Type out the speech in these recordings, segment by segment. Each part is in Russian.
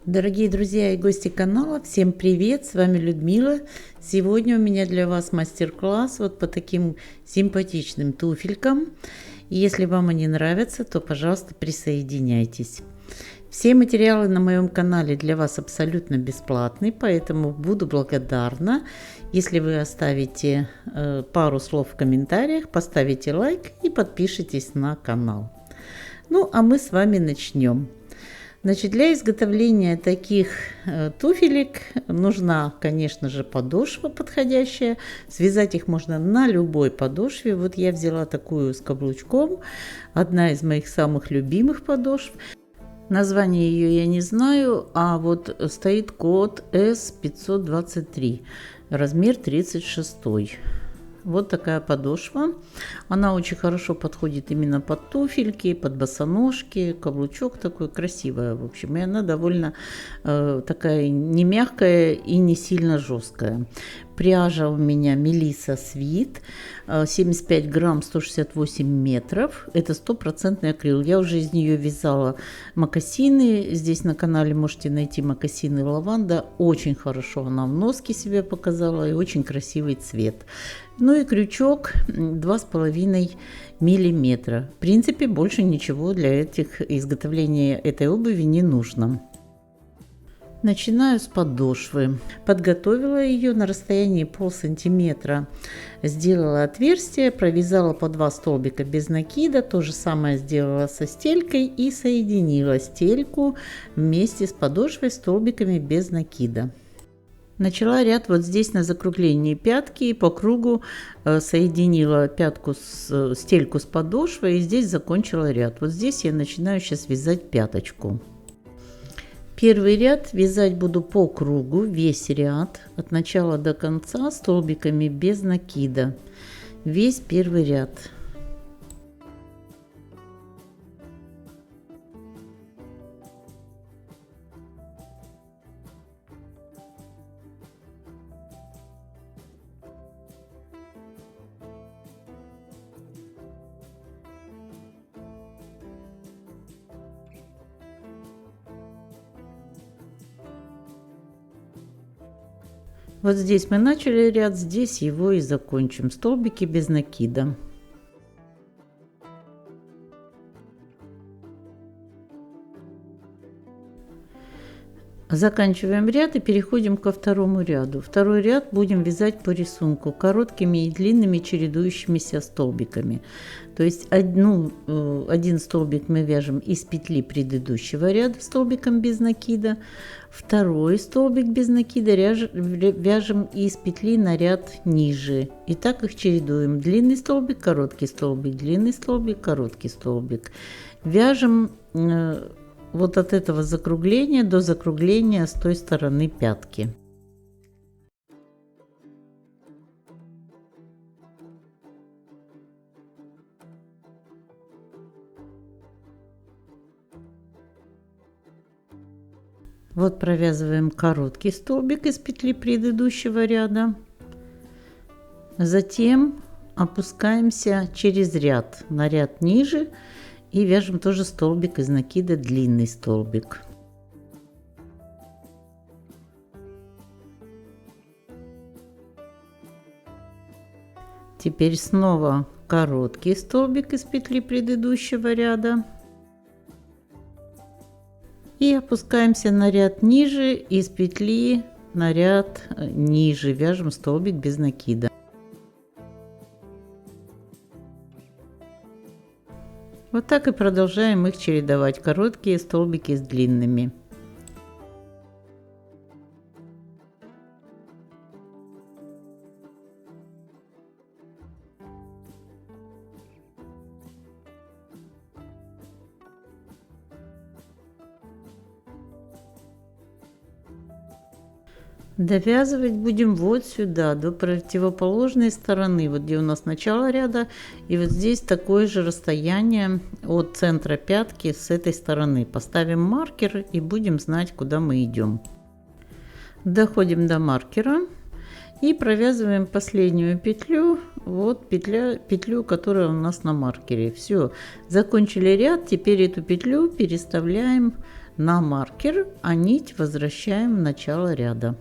Дорогие друзья и гости канала, всем привет! С вами Людмила. Сегодня у меня для вас мастер-класс вот по таким симпатичным туфелькам. И если вам они нравятся, то, пожалуйста, присоединяйтесь. Все материалы на моем канале для вас абсолютно бесплатны, поэтому буду благодарна, если вы оставите пару слов в комментариях, поставите лайк и подпишитесь на канал. Ну, а мы с вами начнем. Значит, для изготовления таких туфелек нужна, конечно же, подошва подходящая. Связать их можно на любой подошве. Вот я взяла такую с каблучком, одна из моих самых любимых подошв. Название ее я не знаю, а вот стоит код S523, размер 36. Вот такая подошва. Она очень хорошо подходит именно под туфельки, под босоножки. Каблучок такой красивая, в общем. И она довольно такая не мягкая и не сильно жесткая. Пряжа у меня Melissa Sweet, 75 грамм, 168 метров. Это 100% акрил. Я уже из нее вязала мокасины. Здесь на канале можете найти мокасины лаванда. Очень хорошо она в носке себя показала и очень красивый цвет. Ну и крючок 2,5 миллиметра. В принципе, больше ничего для изготовления этой обуви не нужно. Начинаю с подошвы. Подготовила ее на расстоянии полсантиметра. Сделала отверстие, провязала по 2 столбика без накида. То же самое сделала со стелькой и соединила стельку вместе с подошвой столбиками без накида. Начала ряд вот здесь на закруглении пятки и по кругу соединила пятку стельку с подошвой и здесь закончила ряд. Вот здесь я начинаю сейчас вязать пяточку. Первый ряд вязать буду по кругу, весь ряд, от начала до конца, столбиками без накида. Весь первый ряд. Вот здесь мы начали ряд, здесь его и закончим. Столбики без накида. Заканчиваем ряд и переходим ко второму ряду. Второй ряд будем вязать по рисунку короткими и длинными чередующимися столбиками. То есть один столбик мы вяжем из петли предыдущего ряда столбиком без накида, второй столбик без накида вяжем из петли на ряд ниже. И так их чередуем: длинный столбик, короткий столбик, длинный столбик, короткий столбик. Вяжем вот от этого закругления до закругления с той стороны пятки. Вот провязываем короткий столбик из петли предыдущего ряда. Затем опускаемся через ряд на ряд ниже и вяжем тоже столбик из накида, длинный столбик. Теперь снова короткий столбик из петли предыдущего ряда. И опускаемся на ряд ниже, из петли на ряд ниже вяжем столбик без накида. Вот так и продолжаем их чередовать, короткие столбики с длинными. Довязывать будем вот сюда, до противоположной стороны, вот где у нас начало ряда, и вот здесь такое же расстояние от центра пятки с этой стороны. Поставим маркер и будем знать, куда мы идем. Доходим до маркера и провязываем последнюю петлю, вот петлю, которая у нас на маркере. Все, закончили ряд, теперь эту петлю переставляем на маркер, а нить возвращаем в начало ряда.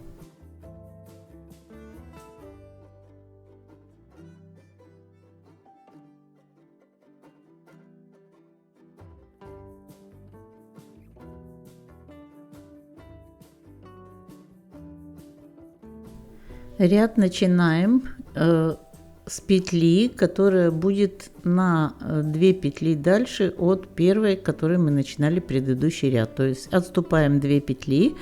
Ряд начинаем с петли, которая будет на 2 петли дальше от первой, которой мы начинали предыдущий ряд. То есть отступаем 2 петли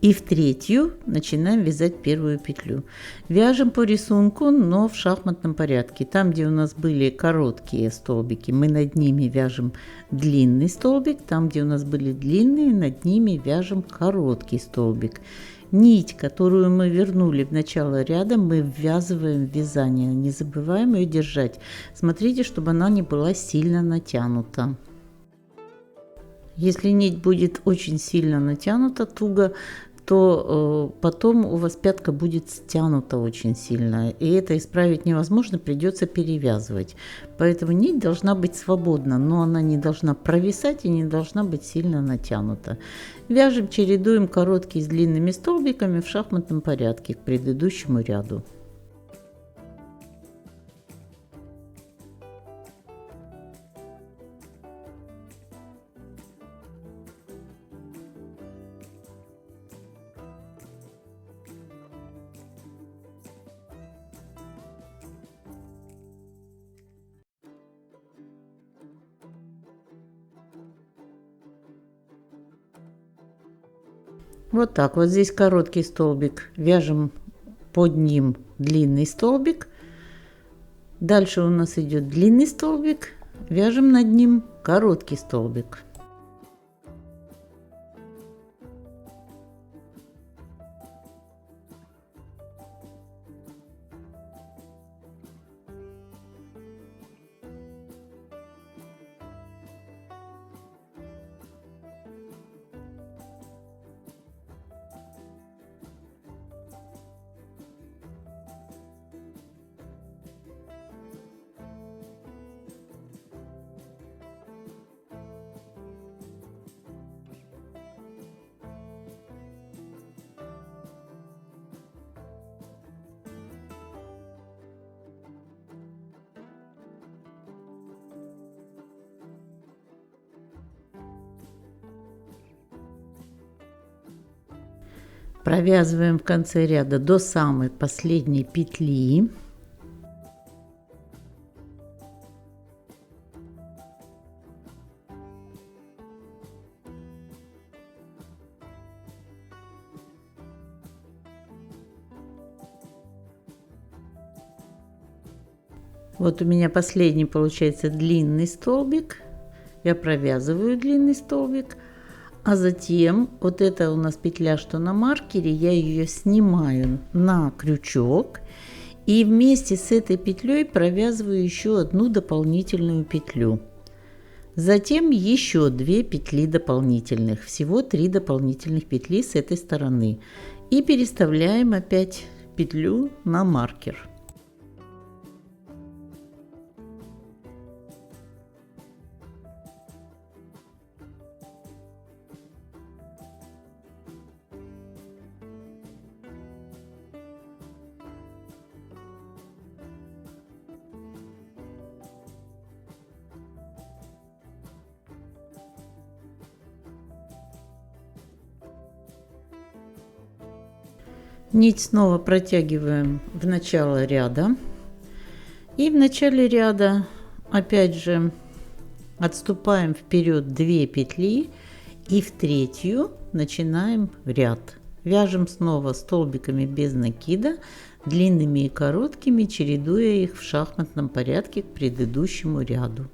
и в третью начинаем вязать первую петлю. Вяжем по рисунку, но в шахматном порядке. Там, где у нас были короткие столбики, мы над ними вяжем длинный столбик. Там, где у нас были длинные, над ними вяжем короткий столбик. Нить, которую мы вернули в начало ряда, мы ввязываем в вязание. Не забываем ее держать. Смотрите, чтобы она не была сильно натянута. Если нить будет очень сильно натянута, туго, то потом у вас пятка будет стянута очень сильно. И это исправить невозможно, придется перевязывать. Поэтому нить должна быть свободна, но она не должна провисать и не должна быть сильно натянута. Вяжем, чередуем короткие с длинными столбиками в шахматном порядке к предыдущему ряду. Вот так, вот здесь короткий столбик, вяжем под ним длинный столбик. Дальше у нас идет длинный столбик, вяжем над ним короткий столбик. Провязываем в конце ряда до самой последней петли. Вот у меня последний получается длинный столбик. Я провязываю длинный столбик. А затем вот это у нас петля, что на маркере, я ее снимаю на крючок и вместе с этой петлей провязываю еще одну дополнительную петлю. Затем еще 2 петли дополнительных, всего 3 дополнительных петли с этой стороны. И переставляем опять петлю на маркер. Нить снова протягиваем в начало ряда. И в начале ряда опять же отступаем вперед 2 петли и в третью начинаем ряд. Вяжем снова столбиками без накида, длинными и короткими, чередуя их в шахматном порядке к предыдущему ряду.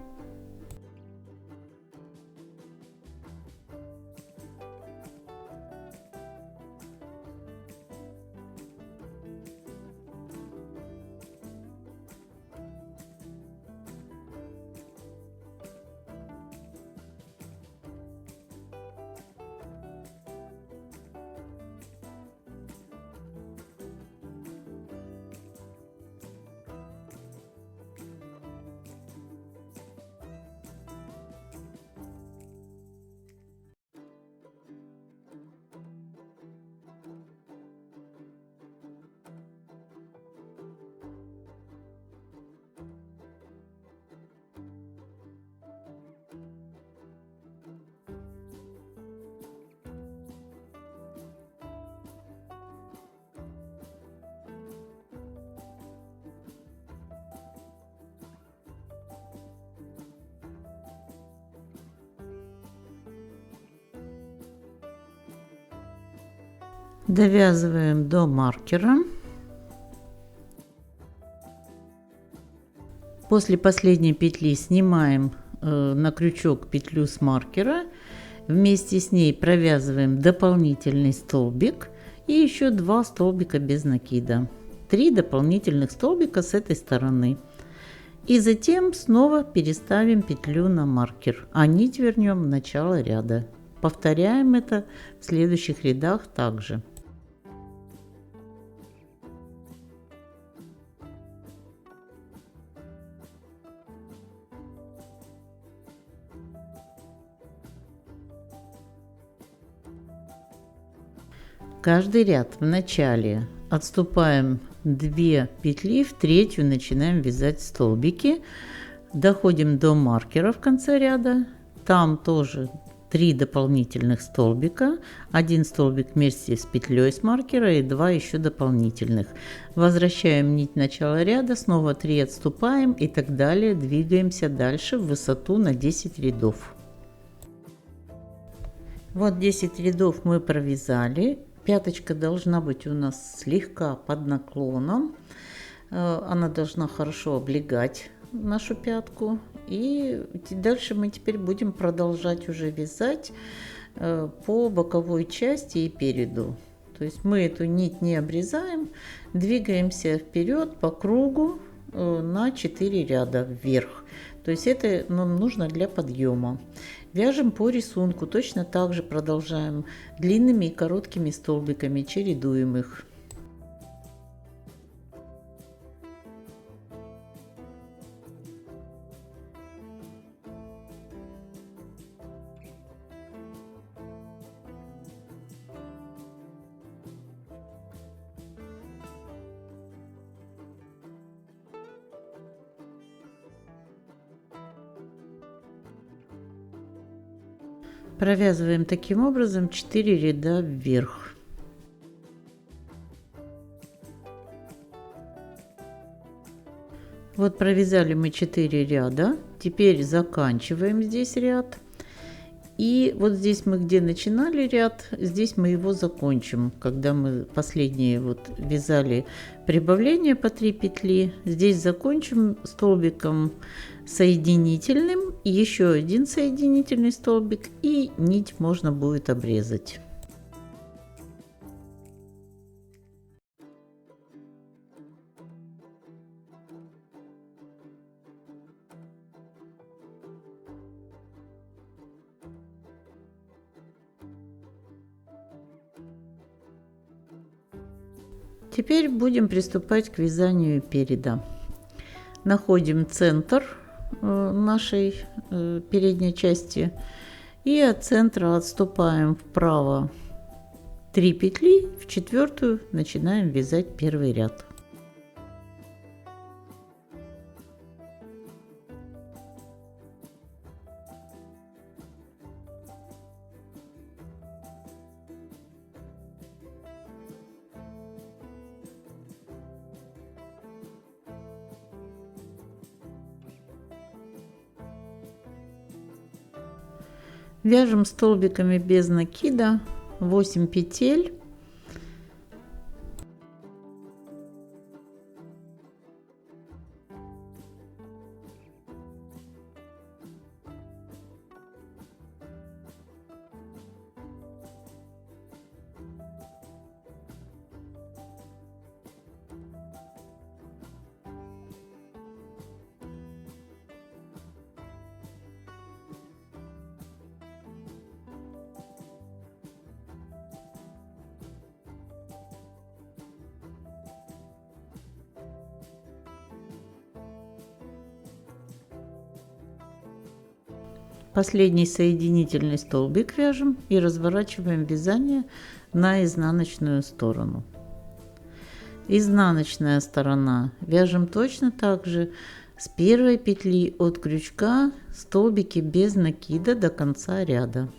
Довязываем до маркера. После последней петли снимаем на крючок петлю с маркера. Вместе с ней провязываем дополнительный столбик и еще 2 столбика без накида. 3 дополнительных столбика с этой стороны. И затем снова переставим петлю на маркер, а нить вернем в начало ряда. Повторяем это в следующих рядах также. Каждый ряд в начале отступаем 2 петли, в третью начинаем вязать столбики, доходим до маркера в конце ряда, там тоже 3 дополнительных столбика, 1 столбик вместе с петлей с маркера и 2 еще дополнительных. Возвращаем нить начала ряда, снова 3 отступаем и так далее, двигаемся дальше в высоту на 10 рядов. Вот 10 рядов мы провязали. Пяточка должна быть у нас слегка под наклоном. Она должна хорошо облегать нашу пятку. И дальше мы теперь будем продолжать уже вязать по боковой части и переду. То есть мы эту нить не обрезаем, двигаемся вперед по кругу на 4 ряда вверх. То есть это нам нужно для подъема. Вяжем по рисунку, точно так же продолжаем длинными и короткими столбиками, чередуем их. Провязываем таким образом 4 ряда вверх. Вот провязали мы 4 ряда. Теперь заканчиваем здесь ряд. И вот здесь мы где начинали ряд, здесь мы его закончим. Когда мы последние вот вязали прибавление по 3 петли, здесь закончим столбиком соединительным, еще один соединительный столбик, и нить можно будет обрезать. Теперь будем приступать к вязанию переда. Находим центр нашей передней части и от центра отступаем вправо 3 петли, в 4-ю начинаем вязать первый ряд. Вяжем столбиками без накида 8 петель. Последний соединительный столбик вяжем и разворачиваем вязание на изнаночную сторону. Изнаночная сторона вяжем точно так же с первой петли от крючка столбики без накида до конца ряда.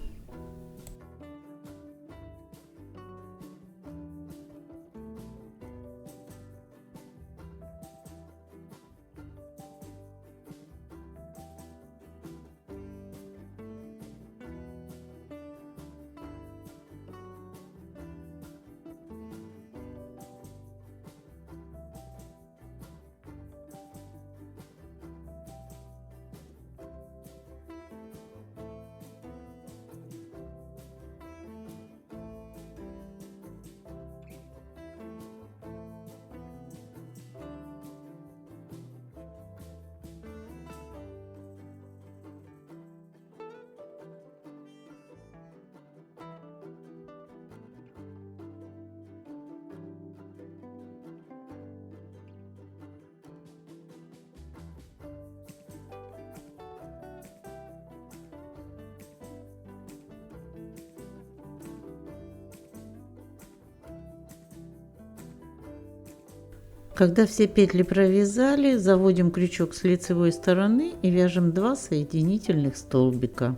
Когда все петли провязали, заводим крючок с лицевой стороны и вяжем 2 соединительных столбика.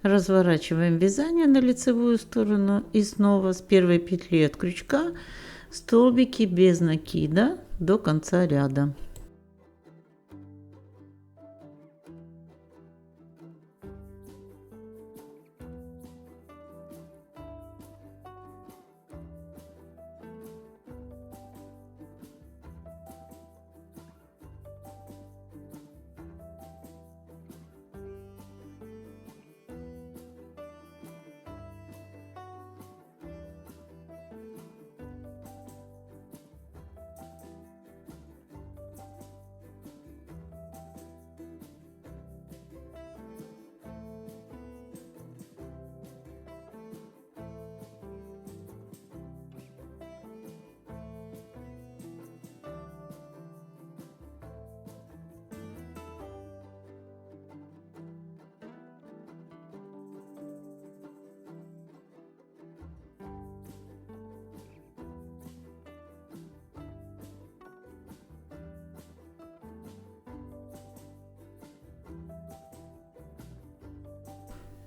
Разворачиваем вязание на лицевую сторону и снова с первой петли от крючка столбики без накида до конца ряда.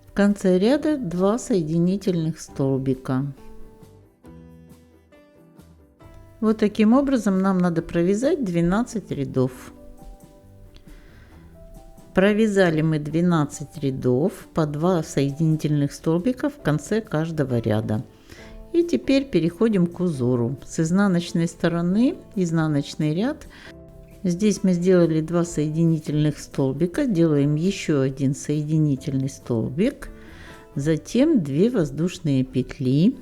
В конце ряда 2 соединительных столбика. Вот таким образом нам надо провязать 12 рядов. Провязали мы 12 рядов по 2 соединительных столбика в конце каждого ряда. И теперь переходим к узору. С изнаночной стороны изнаночный ряд. Здесь мы сделали 2 соединительных столбика, делаем еще один соединительный столбик, затем 2 воздушные петли.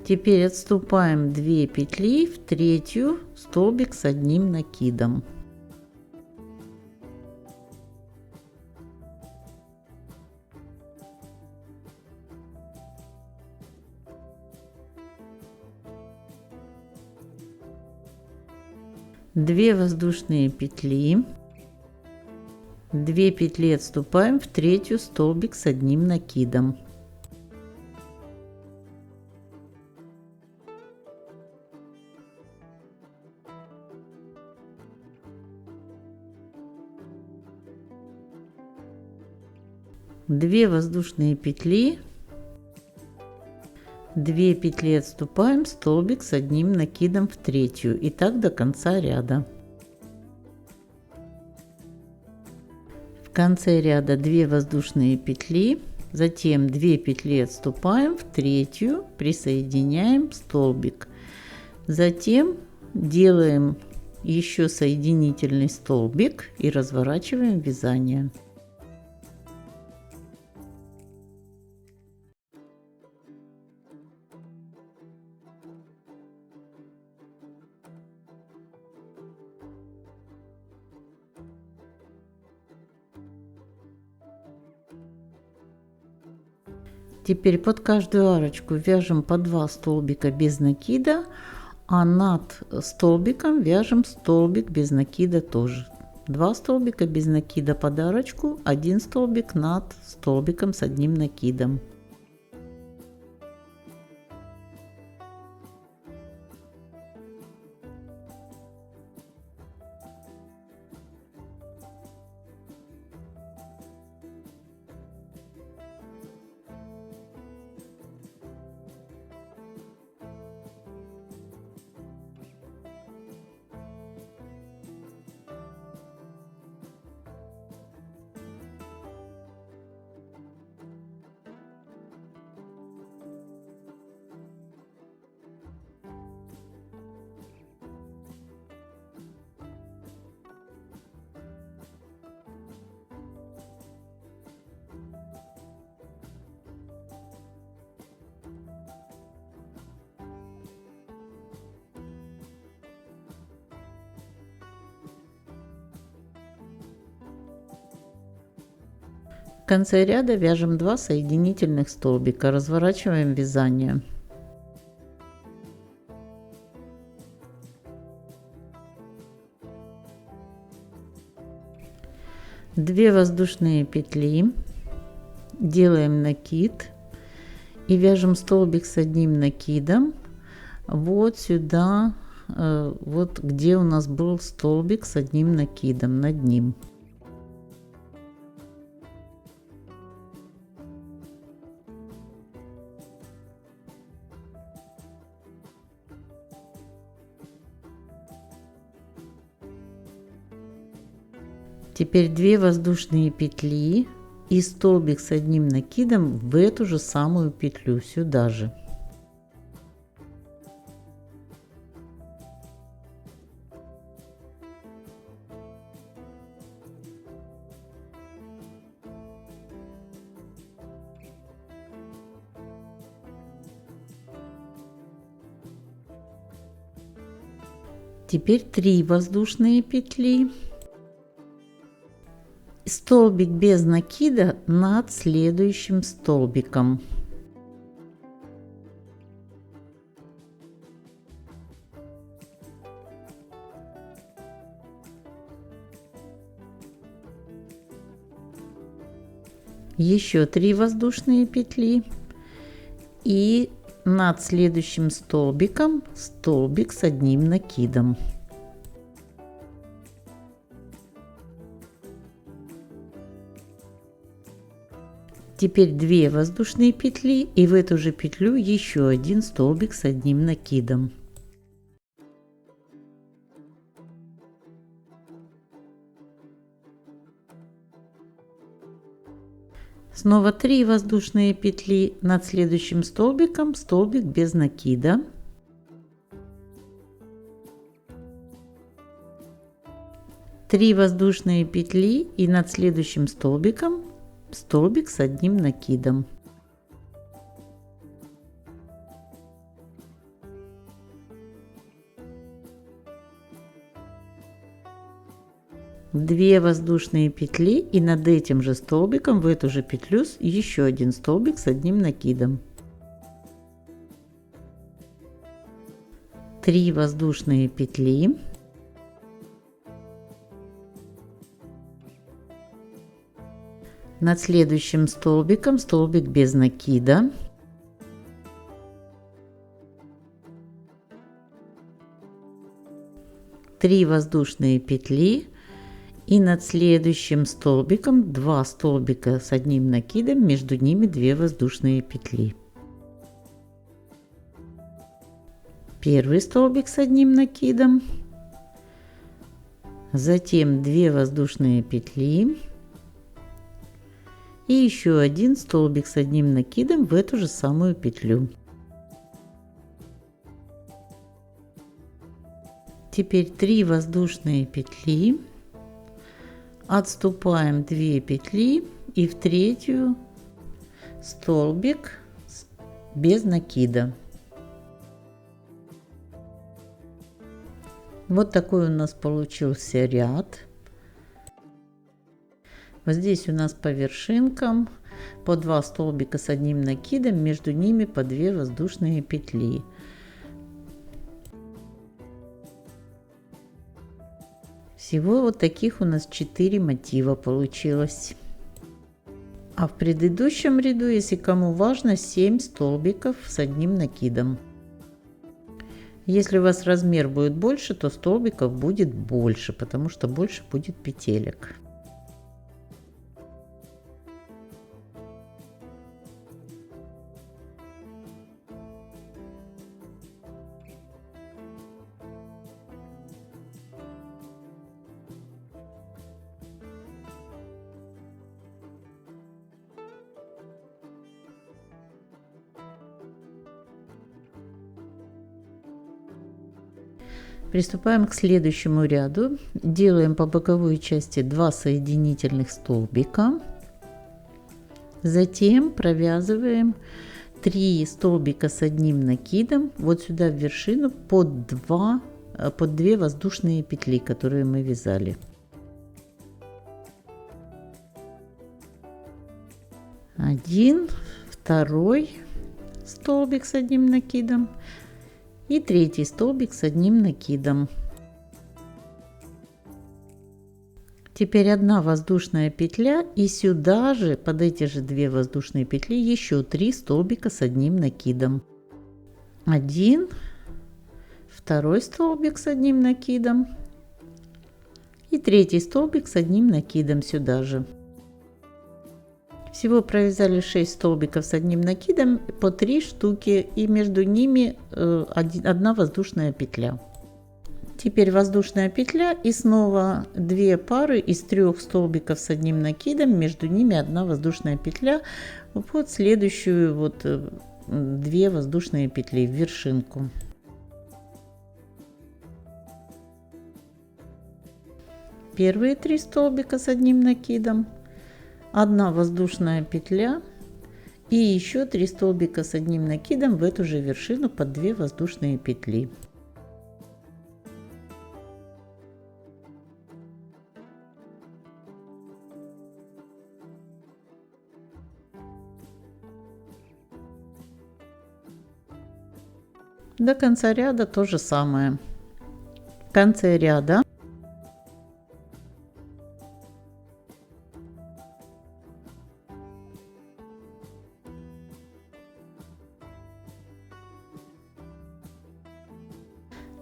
Теперь отступаем 2 петли в третью столбик с одним накидом. Две воздушные петли, 2 петли отступаем в третью столбик с одним накидом. Две воздушные петли, 2 петли отступаем, столбик с одним накидом в третью, и так до конца ряда. В конце ряда 2 воздушные петли, затем 2 петли отступаем в третью, присоединяем столбик, затем делаем еще соединительный столбик и разворачиваем вязание. Теперь под каждую арочку вяжем по 2 столбика без накида, а над столбиком вяжем столбик без накида тоже. 2 столбика без накида под арочку, 1 столбик над столбиком с одним накидом. В конце ряда вяжем 2 соединительных столбика, разворачиваем вязание. Две воздушные петли, делаем накид и вяжем столбик с одним накидом вот сюда, вот где у нас был столбик с одним накидом над ним. Теперь 2 воздушные петли и столбик с одним накидом в эту же самую петлю сюда же. Теперь 3 воздушные петли. Столбик без накида над следующим столбиком. Еще 3 воздушные петли и над следующим столбиком столбик с одним накидом. Теперь 2 воздушные петли и в эту же петлю еще один столбик с одним накидом. Снова 3 воздушные петли над следующим столбиком, столбик без накида. Три воздушные петли и над следующим столбиком столбик с одним накидом. Две воздушные петли и над этим же столбиком в эту же петлю еще один столбик с одним накидом. 3 воздушные петли. Над следующим столбиком столбик без накида. Три воздушные петли и над следующим столбиком 2 столбика с одним накидом, между ними 2 воздушные петли. Первый столбик с одним накидом, затем 2 воздушные петли и еще один столбик с одним накидом в эту же самую петлю. Теперь 3 воздушные петли, отступаем 2 петли и в третью столбик без накида. Вот такой у нас получился ряд. Вот здесь у нас по вершинкам по 2 столбика с одним накидом, между ними по 2 воздушные петли. Всего вот таких у нас 4 мотива получилось. А в предыдущем ряду, если кому важно, 7 столбиков с одним накидом. Если у вас размер будет больше, то столбиков будет больше, потому что больше будет петелек. Приступаем к следующему ряду. Делаем по боковой части 2 соединительных столбика. Затем провязываем 3 столбика с одним накидом вот сюда в вершину под 2 воздушные петли, которые мы вязали. Один, второй столбик с одним накидом и третий столбик с одним накидом. Теперь одна воздушная петля, и сюда же под эти же 2 воздушные петли еще 3 столбика с одним накидом. Один, второй столбик с одним накидом и третий столбик с одним накидом сюда же. Всего провязали 6 столбиков с одним накидом, по 3 штуки, и между ними одна воздушная петля. Теперь воздушная петля и снова 2 пары из 3 столбиков с одним накидом, между ними одна воздушная петля. Вот следующую 2 воздушные петли в вершинку. Первые 3 столбика с одним накидом, одна воздушная петля и еще 3 столбика с одним накидом в эту же вершину под 2 воздушные петли. До конца ряда то же самое. В конце ряда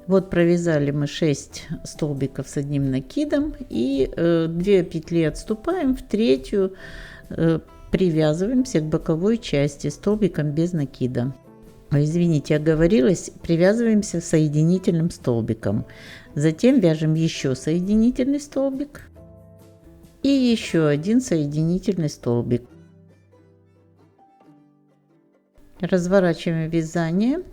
вот провязали мы 6 столбиков с одним накидом и 2 петли отступаем, в третью привязываемся к боковой части столбиком без накида. Извините, оговорилась, привязываемся соединительным столбиком. Затем вяжем еще соединительный столбик и еще один соединительный столбик. Разворачиваем вязание.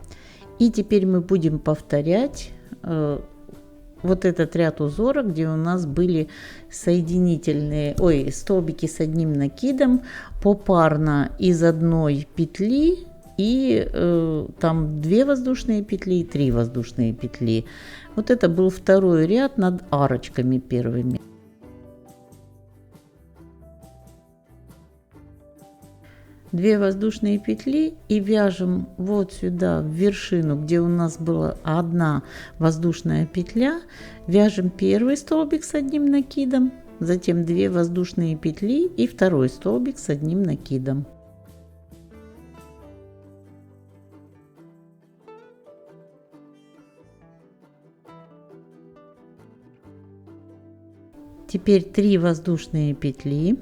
И теперь мы будем повторять вот этот ряд узора, где у нас были соединительные, столбики с одним накидом попарно из одной петли и там 2 воздушные петли и 3 воздушные петли. Вот это был второй ряд над арочками первыми. Две воздушные петли и вяжем вот сюда в вершину, где у нас была одна воздушная петля, вяжем первый столбик с одним накидом, затем 2 воздушные петли и второй столбик с одним накидом. Теперь 3 воздушные петли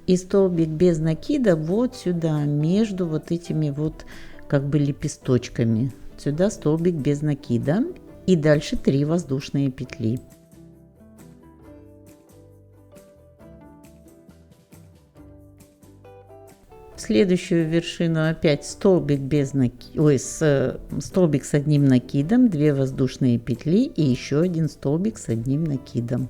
и столбик без накида вот сюда, между вот этими вот как бы лепесточками. Сюда столбик без накида и дальше 3 воздушные петли. В следующую вершину опять столбик без столбик с одним накидом, 2 воздушные петли и еще один столбик с одним накидом.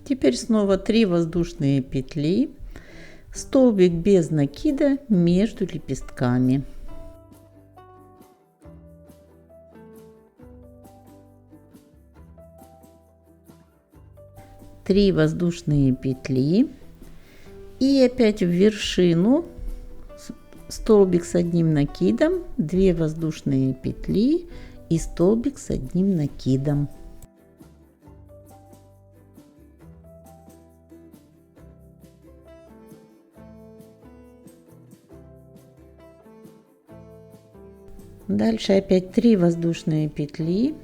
Теперь снова 3 воздушные петли, столбик без накида между лепестками. Три воздушные петли и опять в вершину столбик с одним накидом, 2 воздушные петли и столбик с одним накидом. Дальше опять 3 воздушные петли,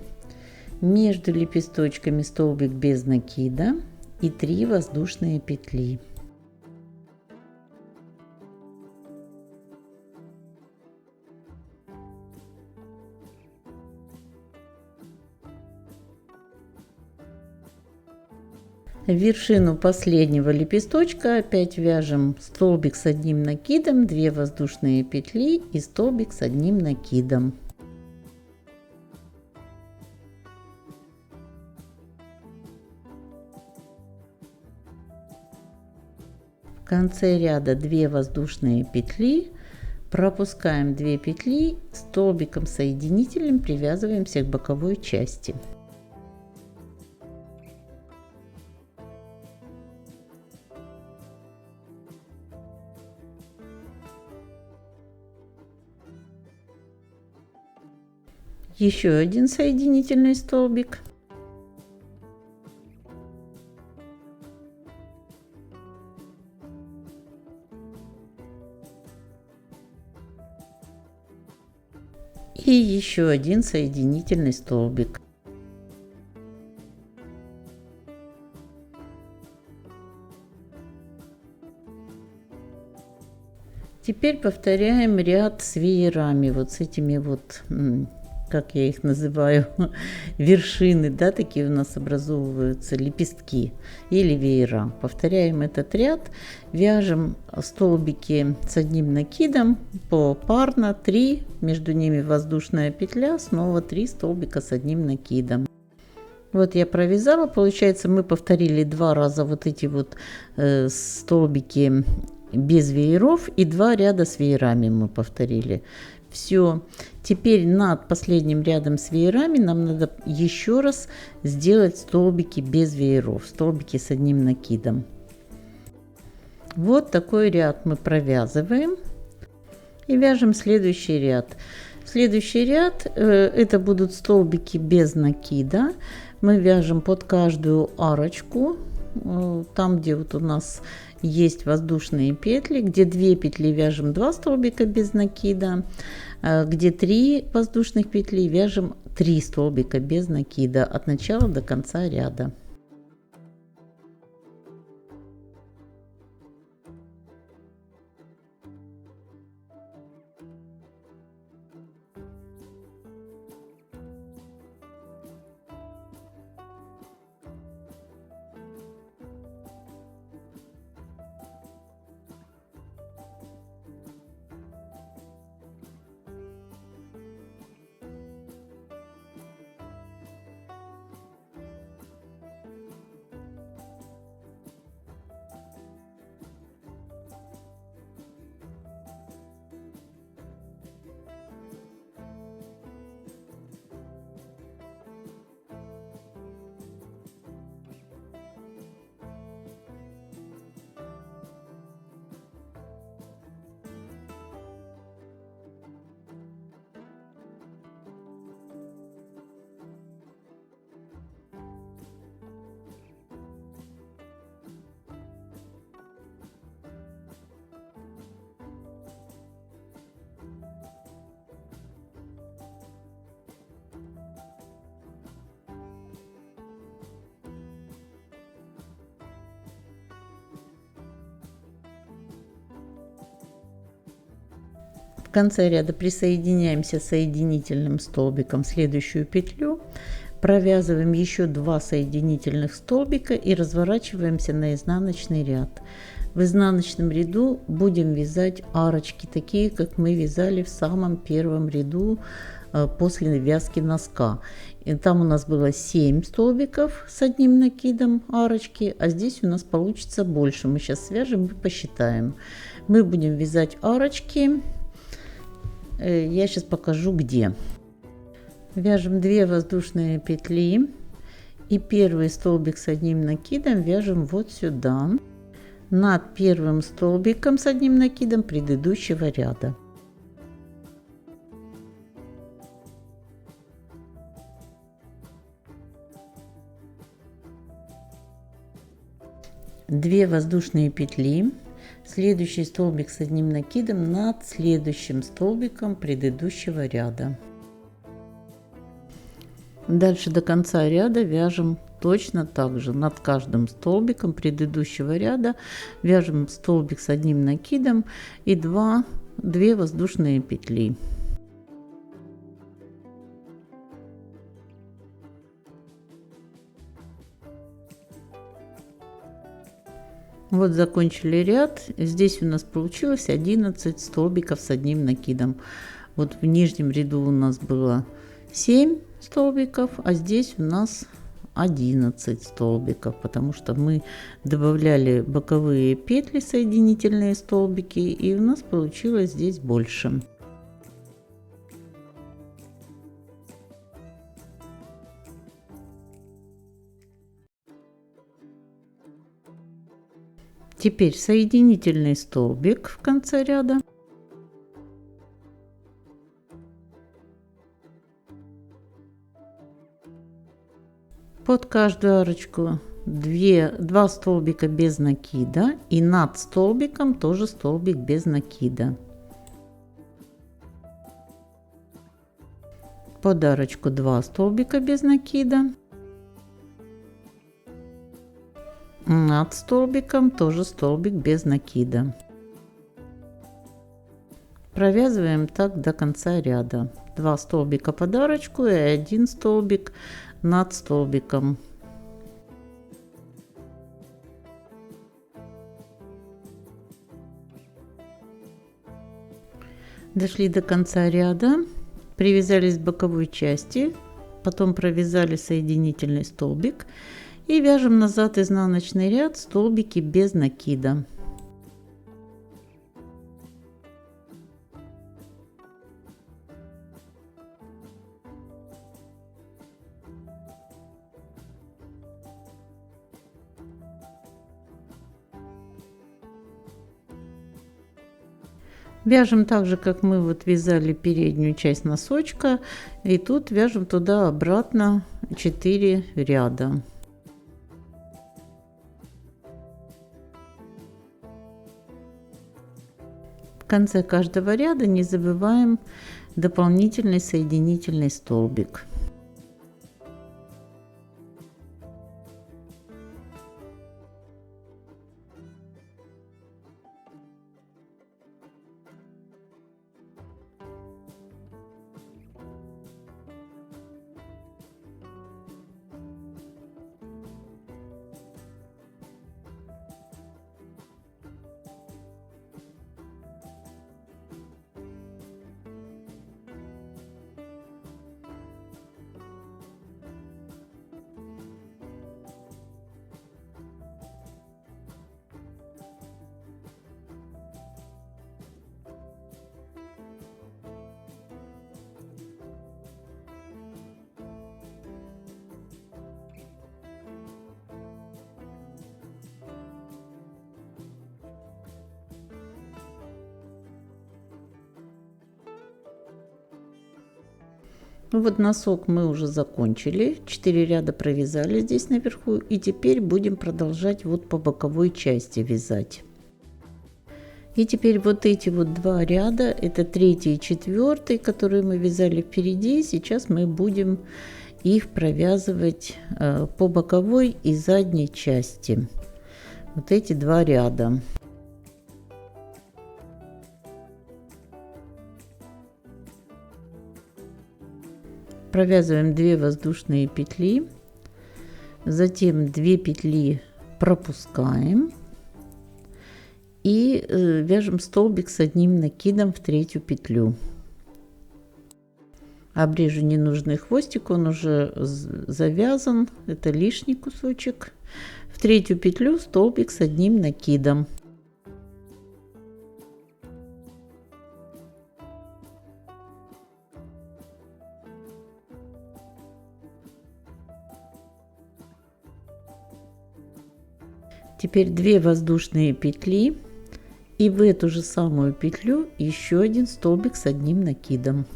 между лепесточками столбик без накида и 3 воздушные петли. В вершину последнего лепесточка опять вяжем столбик с одним накидом, 2 воздушные петли и столбик с одним накидом. В конце ряда 2 воздушные петли, пропускаем 2 петли, столбиком соединительным привязываемся к боковой части. Еще один соединительный столбик. И еще один соединительный столбик. Теперь повторяем ряд с веерами, вот с этими вот, как я их называю, вершины, да, такие у нас образовываются лепестки или веера. Повторяем этот ряд, вяжем столбики с одним накидом попарно, 3, между ними воздушная петля, снова 3 столбика с одним накидом. Вот я провязала, получается, мы повторили 2 раза вот эти вот столбики без вееров и 2 ряда с веерами мы повторили. Все. Теперь над последним рядом с веерами нам надо еще раз сделать столбики без вееров, столбики с одним накидом. Вот такой ряд мы провязываем и вяжем следующий ряд. Следующий ряд это будут столбики без накида. Мы вяжем под каждую арочку, там где вот у нас есть воздушные петли, где 2 петли вяжем 2 столбика без накида, где 3 воздушных петли вяжем 3 столбика без накида от начала до конца ряда. В конце ряда присоединяемся соединительным столбиком в следующую петлю, провязываем еще 2 соединительных столбика и разворачиваемся на изнаночный ряд. В изнаночном ряду будем вязать арочки, такие как мы вязали в самом первом ряду после вязки носка. И там у нас было 7 столбиков с одним накидом арочки, а здесь у нас получится больше. Мы сейчас свяжем и посчитаем. Мы будем вязать арочки. Я сейчас покажу где. Вяжем 2 воздушные петли и первый столбик с одним накидом вяжем вот сюда, над первым столбиком с одним накидом предыдущего ряда. Две воздушные петли, следующий столбик с одним накидом над следующим столбиком предыдущего ряда. Дальше до конца ряда вяжем точно так же. Над каждым столбиком предыдущего ряда вяжем столбик с одним накидом и 2 воздушные петли. Вот закончили ряд. Здесь у нас получилось 11 столбиков с одним накидом. Вот в нижнем ряду у нас было 7 столбиков, а здесь у нас 11 столбиков, потому что мы добавляли боковые петли, соединительные столбики, и у нас получилось здесь больше. Теперь соединительный столбик в конце ряда. Под каждую арочку 2 столбика без накида, и над столбиком тоже столбик без накида. Под арочку 2 столбика без накида. Над столбиком тоже столбик без накида. Провязываем так до конца ряда. 2 столбика под арочку и 1 столбик над столбиком. Дошли до конца ряда, привязались к боковой части, потом провязали соединительный столбик и вяжем назад изнаночный ряд столбики без накида. Вяжем так же, как мы вот вязали переднюю часть носочка, и тут вяжем туда-обратно 4 ряда. В конце каждого ряда не забываем дополнительный соединительный столбик. Ну вот носок мы уже закончили, 4 ряда провязали здесь наверху, и теперь будем продолжать вот по боковой части вязать. И теперь вот эти вот 2 ряда, это 3 и 4, которые мы вязали впереди, сейчас мы будем их провязывать по боковой и задней части. Вот эти 2 ряда. Провязываем 2 воздушные петли, затем 2 петли пропускаем и вяжем столбик с одним накидом в 3 петлю. Обрежу ненужный хвостик, он уже завязан, это лишний кусочек. В 3 петлю столбик с одним накидом. Теперь 2 воздушные петли, и в эту же самую петлю еще один столбик с одним накидом.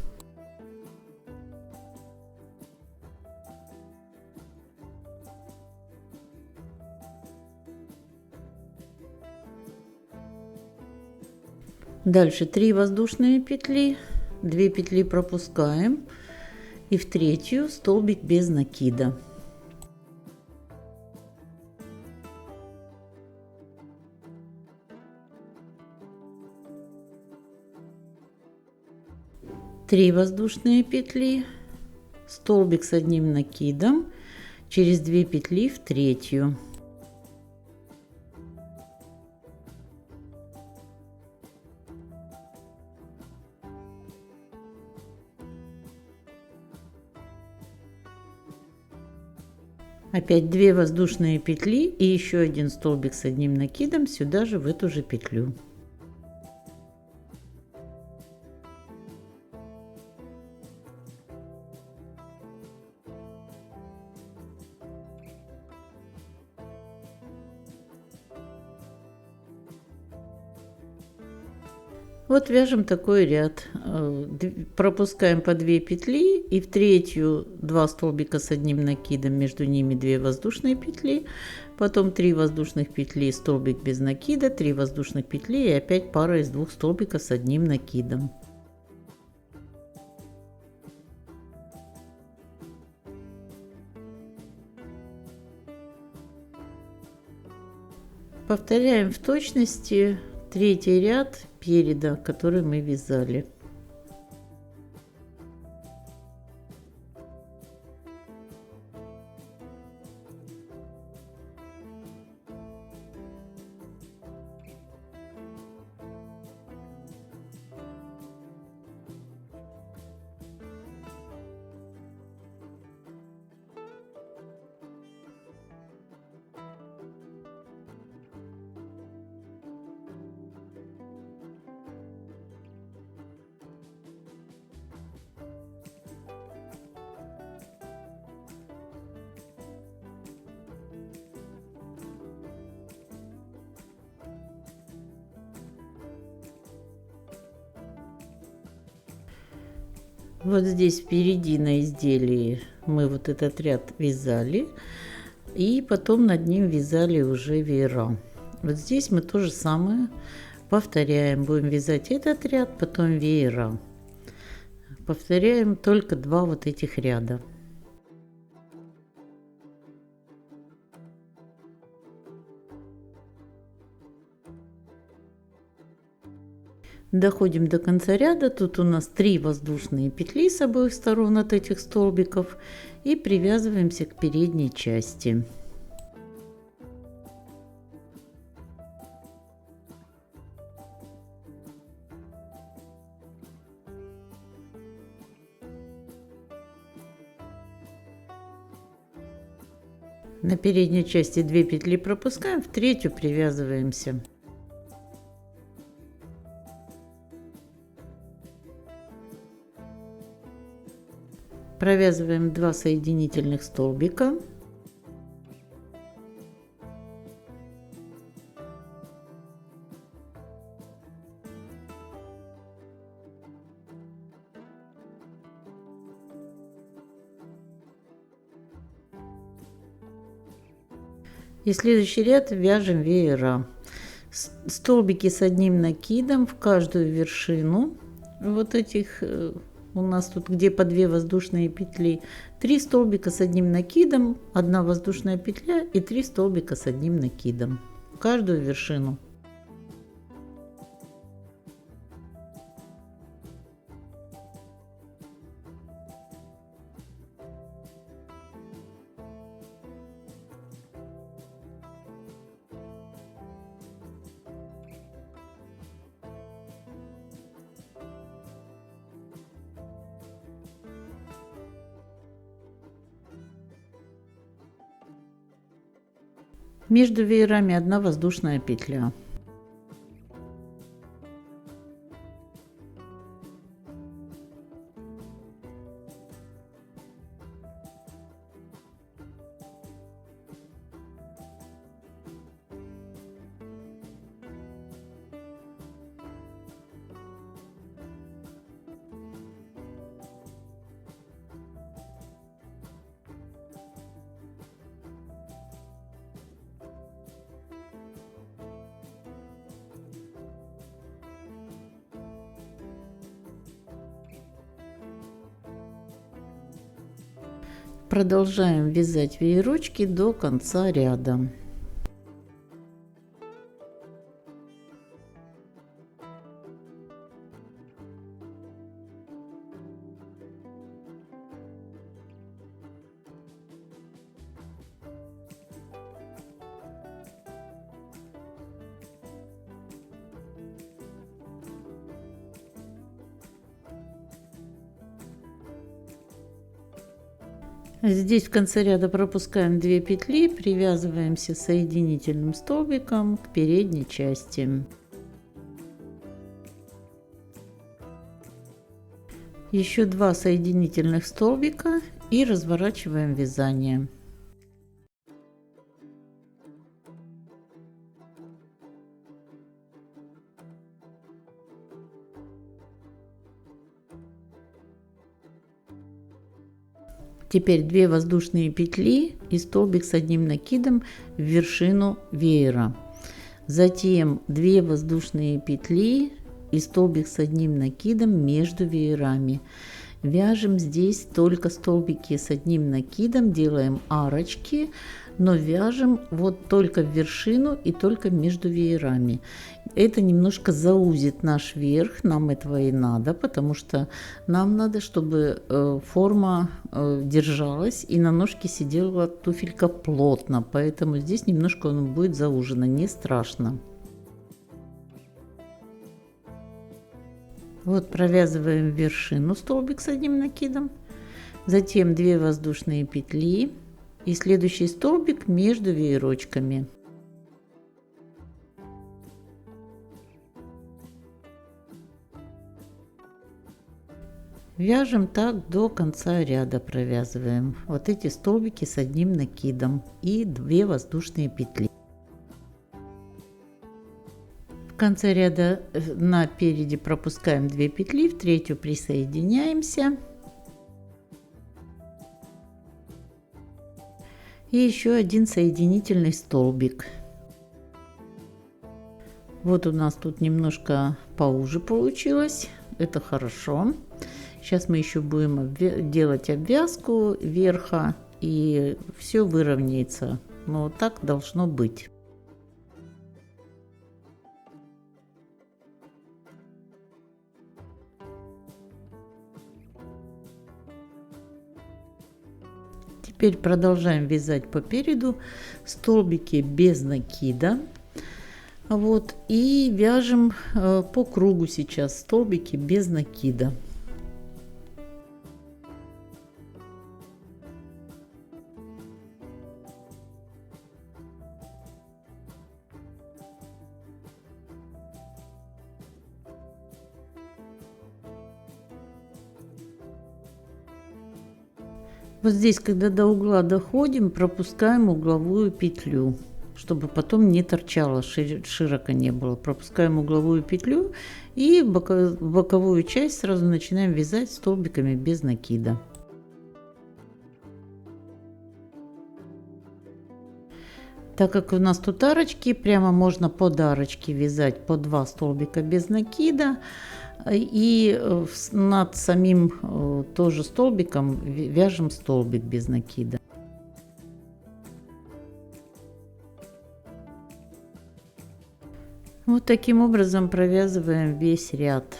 Дальше 3 воздушные петли, 2 петли пропускаем, и в 3 столбик без накида. Три воздушные петли, столбик с одним накидом, через 2 петли в 3. Опять 2 воздушные петли и еще один столбик с одним накидом сюда же, в эту же петлю. Вот вяжем такой ряд. Пропускаем по 2 петли и в третью 2 столбика с одним накидом, между ними 2 воздушные петли, потом 3 воздушных петли, столбик без накида, 3 воздушных петли и опять пара из 2 столбиков с одним накидом. Повторяем в точности третий ряд переда, который мы вязали. Вот здесь впереди на изделии мы вот этот ряд вязали, и потом над ним вязали уже веера. Вот здесь мы то же самое повторяем. Будем вязать этот ряд, потом веера. Повторяем только 2 вот этих ряда. Доходим до конца ряда. Тут у нас 3 воздушные петли с обоих сторон от этих столбиков и привязываемся к передней части. На передней части 2 петли пропускаем, в третью привязываемся. Провязываем 2 соединительных столбика. И следующий ряд вяжем веера. Столбики с одним накидом в каждую вершину вот этих у нас тут где по 2 воздушные петли, 3 столбика с одним накидом, 1 воздушная петля и 3 столбика с одним накидом в каждую вершину. Между веерами 1 воздушная петля. Продолжаем вязать веерочки до конца ряда. Здесь в конце ряда пропускаем 2 петли, привязываемся соединительным столбиком к передней части. Еще 2 соединительных столбика и разворачиваем вязание. Теперь 2 воздушные петли и столбик с одним накидом в вершину веера. Затем 2 воздушные петли и столбик с одним накидом между веерами. Вяжем здесь только столбики с одним накидом, делаем арочки, но вяжем вот только в вершину и только между веерами. Это немножко заузит наш верх, нам этого и надо, потому что нам надо, чтобы форма держалась и на ножке сидела туфелька плотно, поэтому здесь немножко он будет заужено, не страшно. Вот провязываем вершину столбик с одним накидом, затем 2 воздушные петли и следующий столбик между веерочками. Вяжем так до конца ряда, провязываем вот эти столбики с одним накидом и 2 воздушные петли. В конце ряда напереди пропускаем 2 петли, в третью присоединяемся. И еще один соединительный столбик. Вот у нас тут немножко поуже получилось, это хорошо. Сейчас мы еще будем делать обвязку верха, и все выровняется. Но так должно быть. Теперь продолжаем вязать по переду столбики без накида. Вот, и вяжем по кругу сейчас столбики без накида. Вот здесь, когда до угла доходим, пропускаем угловую петлю, чтобы потом не торчало, широко не было. Пропускаем угловую петлю и боковую часть сразу начинаем вязать столбиками без накида. Так как у нас тут арочки, прямо можно под арочки вязать по 2 столбика без накида. И над самим тоже столбиком вяжем столбик без накида. Вот таким образом провязываем весь ряд.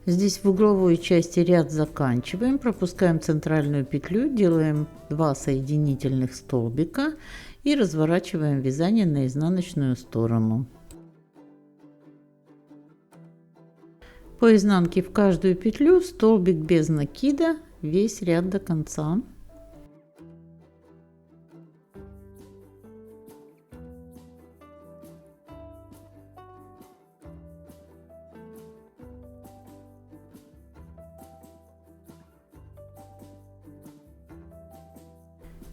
Здесь в угловой части ряд заканчиваем, пропускаем центральную петлю, делаем 2 соединительных столбика и разворачиваем вязание на изнаночную сторону. По изнанке в каждую петлю столбик без накида, весь ряд до конца.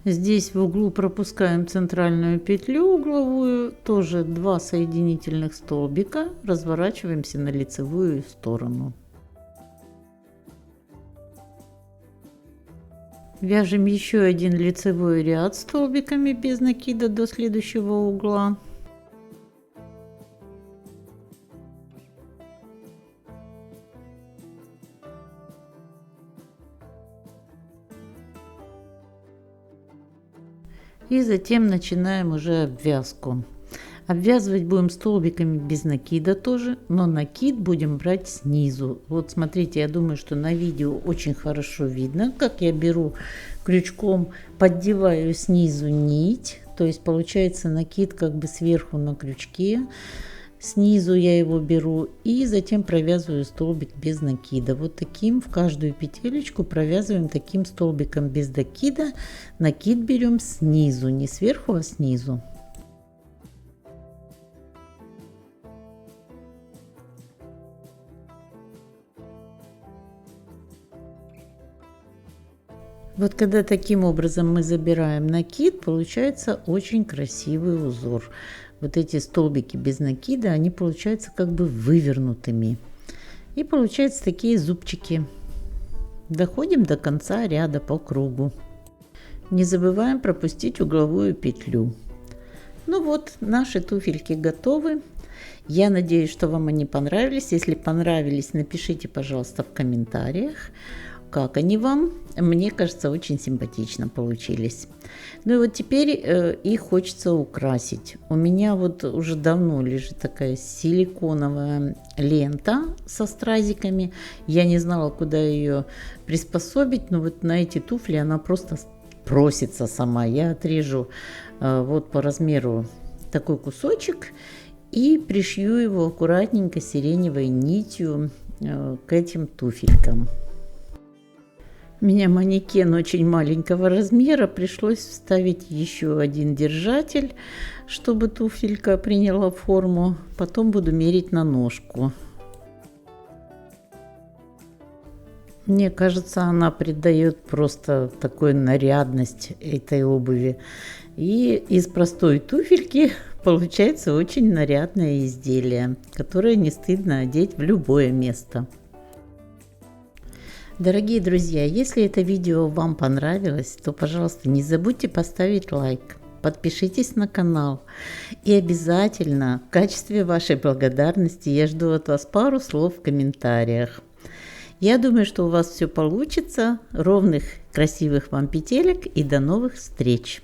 Здесь в углу пропускаем центральную петлю угловую, тоже 2 соединительных столбика, разворачиваемся на лицевую сторону. Вяжем еще один лицевой ряд столбиками без накида до следующего угла. И затем начинаем уже обвязку. Обвязывать будем столбиками без накида тоже, но накид будем брать снизу. Вот смотрите, я думаю, что на видео очень хорошо видно, как я беру крючком, поддеваю снизу нить, то есть получается накид как бы сверху на крючке. снизу я его беру и затем провязываю столбик без накида. Вот таким в каждую петелечку провязываем таким столбиком без накида. Накид берем снизу, не сверху, а снизу. Вот когда таким образом мы забираем накид, получается очень красивый узор. Вот эти столбики без накида, они получаются как бы вывернутыми. И получаются такие зубчики. Доходим до конца ряда по кругу. Не забываем пропустить угловую петлю. Ну вот, наши туфельки готовы. Я надеюсь, что вам они понравились. Если понравились, напишите, пожалуйста, в комментариях, как они вам. Мне кажется, очень симпатично получились. Ну и вот теперь их хочется украсить. У меня вот уже давно лежит такая силиконовая лента со стразиками. Я не знала, куда ее приспособить, но вот на эти туфли она просто просится сама. Я отрежу вот по размеру такой кусочек и пришью его аккуратненько сиреневой нитью к этим туфелькам. У меня манекен очень маленького размера, пришлось вставить еще один держатель, чтобы туфелька приняла форму. Потом буду мерить на ножку. Мне кажется, она придает просто такую нарядность этой обуви. И из простой туфельки получается очень нарядное изделие, которое не стыдно одеть в любое место. Дорогие друзья, если это видео вам понравилось, то, пожалуйста, не забудьте поставить лайк, подпишитесь на канал и обязательно в качестве вашей благодарности я жду от вас пару слов в комментариях. Я думаю, что у вас все получится, ровных, красивых вам петелек и до новых встреч!